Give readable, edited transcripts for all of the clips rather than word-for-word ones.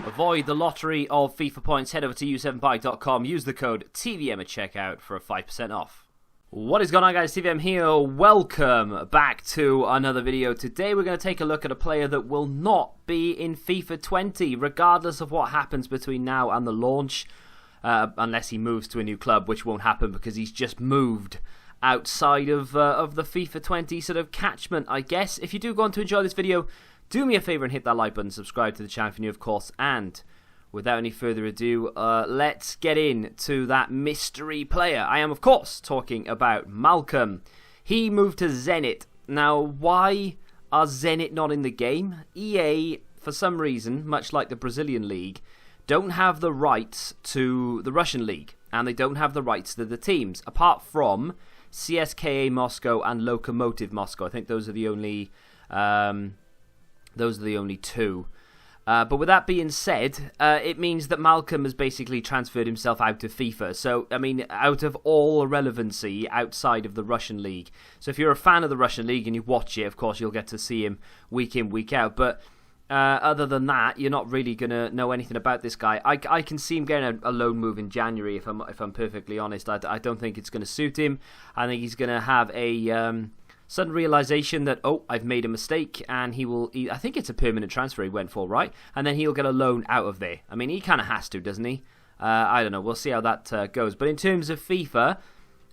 Avoid the lottery of FIFA points. Head over to u7bike.com. Use the code TVM at checkout for a 5% off. What is going on, guys? TVM here. Welcome back to another video. Today we're going to take a look at a player that will not be in FIFA 20 regardless of what happens between now and the launch, unless he moves to a new club, which won't happen because he's just moved outside of the FIFA 20 sort of catchment, I guess. If you do go on to enjoy this video, do me a favour and hit that like button, subscribe to the channel if you're new, of course, and without any further ado, let's get into that mystery player. I am, of course, talking about Malcom. He moved to Zenit. Now, why are Zenit not in the game? EA, for some reason, much like the Brazilian league, don't have the rights to the Russian league, and they don't have the rights to the teams, apart from CSKA Moscow and Lokomotiv Moscow. I think those are the only two. But with that being said, it means that Malcom has basically transferred himself out of FIFA. So, I mean, out of all relevancy outside of the Russian league. So if you're a fan of the Russian league and you watch it, of course, you'll get to see him week in, week out. But other than that, you're not really going to know anything about this guy. I can see him getting a loan move in January, if I'm perfectly honest. I don't think it's going to suit him. I think he's going to have a sudden realization that, oh, I've made a mistake, and I think it's a permanent transfer he went for, right? And then he'll get a loan out of there. I mean, he kind of has to, doesn't he? I don't know. We'll see how that goes. But in terms of FIFA,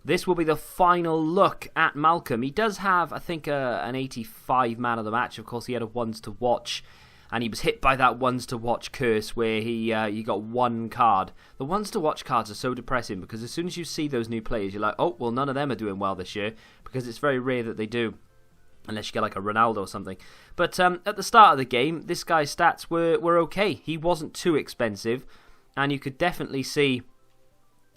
this will be the final look at Malcom. He does have, I think, an 85 man of the match. Of course, he had a ones to watch, and he was hit by that ones to watch curse where he got one card. The ones to watch cards are so depressing because as soon as you see those new players, you're like, oh, well, none of them are doing well this year, because it's very rare that they do, unless you get like a Ronaldo or something. But at the start of the game, this guy's stats were okay. He wasn't too expensive, and you could definitely see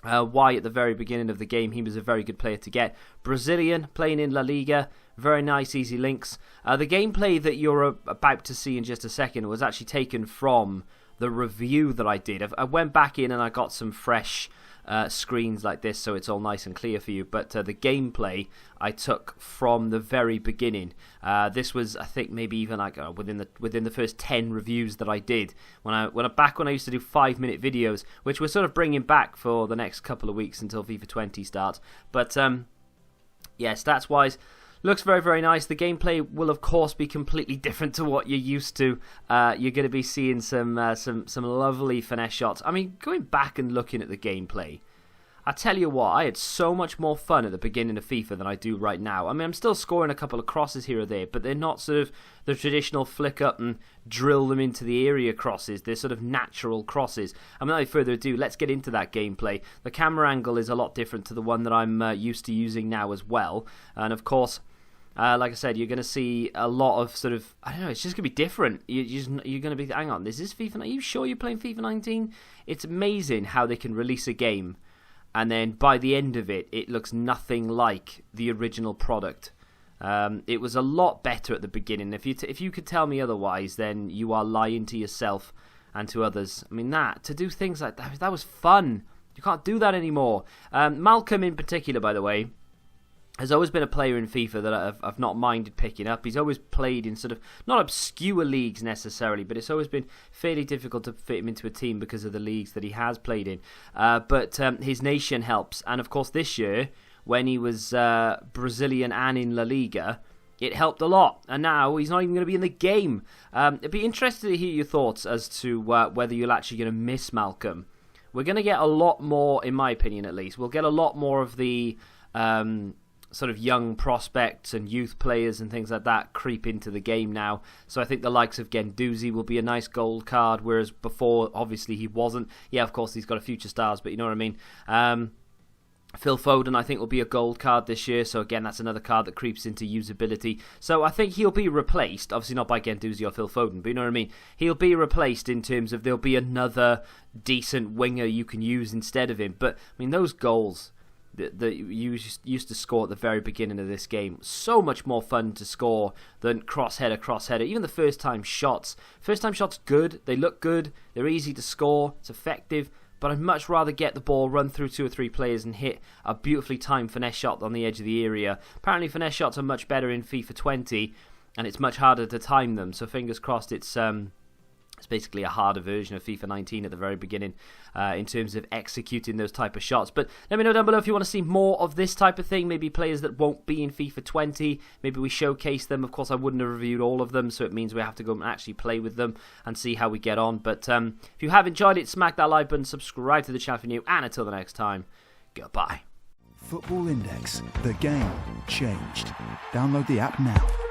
why at the very beginning of the game he was a very good player to get. Brazilian, playing in La Liga, very nice, easy links. The gameplay that you're about to see in just a second was actually taken from the review that I did. I went back in and I got some fresh screens like this, so it's all nice and clear for you. But the gameplay I took from the very beginning. This was, I think, maybe even like within the first 10 reviews that I did when I used to do 5-minute videos, which we're sort of bringing back for the next couple of weeks until FIFA 20 starts. But yeah, stats wise, looks very, very nice. The gameplay will, of course, be completely different to what you're used to. You're going to be seeing some lovely finesse shots. I mean, going back and looking at the gameplay, I tell you what, I had so much more fun at the beginning of FIFA than I do right now. I mean, I'm still scoring a couple of crosses here or there, but they're not sort of the traditional flick up and drill them into the area crosses. They're sort of natural crosses. I mean, without further ado, let's get into that gameplay. The camera angle is a lot different to the one that I'm used to using now as well. And of course, like I said, you're going to see a lot of sort of, I don't know, it's just going to be different. You're going to be, hang on, is this FIFA? Are you sure you're playing FIFA 19? It's amazing how they can release a game, and then by the end of it, it looks nothing like the original product. It was a lot better at the beginning. If you could tell me otherwise, then you are lying to yourself and to others. I mean, to do things like that was fun. You can't do that anymore. Malcom in particular, by the way, has always been a player in FIFA that I've not minded picking up. He's always played in sort of, not obscure leagues necessarily, but it's always been fairly difficult to fit him into a team because of the leagues that he has played in. But his nation helps. And of course this year, when he was Brazilian and in La Liga, it helped a lot. And now he's not even going to be in the game. It'd be interesting to hear your thoughts as to whether you're actually going to miss Malcom. We're going to get a lot more, in my opinion at least, we'll get a lot more of the sort of young prospects and youth players and things like that creep into the game now. So I think the likes of Guendouzi will be a nice gold card, whereas before, obviously, he wasn't. Yeah, of course, he's got a future stars, but you know what I mean. Phil Foden, I think, will be a gold card this year. So again, that's another card that creeps into usability. So I think he'll be replaced, obviously not by Guendouzi or Phil Foden, but you know what I mean. He'll be replaced in terms of there'll be another decent winger you can use instead of him. But I mean, those goals that you used to score at the very beginning of this game, so much more fun to score than cross-header. Even the first-time shots. First-time shots, good. They look good. They're easy to score. It's effective. But I'd much rather get the ball, run through 2 or 3 players and hit a beautifully timed finesse shot on the edge of the area. Apparently finesse shots are much better in FIFA 20, and it's much harder to time them. So fingers crossed it's It's basically a harder version of FIFA 19 at the very beginning in terms of executing those type of shots. But let me know down below if you want to see more of this type of thing. Maybe players that won't be in FIFA 20. Maybe we showcase them. Of course, I wouldn't have reviewed all of them, so it means we have to go and actually play with them and see how we get on. But if you have enjoyed it, smack that like button, subscribe to the channel if you're new, and until the next time, goodbye. Football Index. The game changed. Download the app now.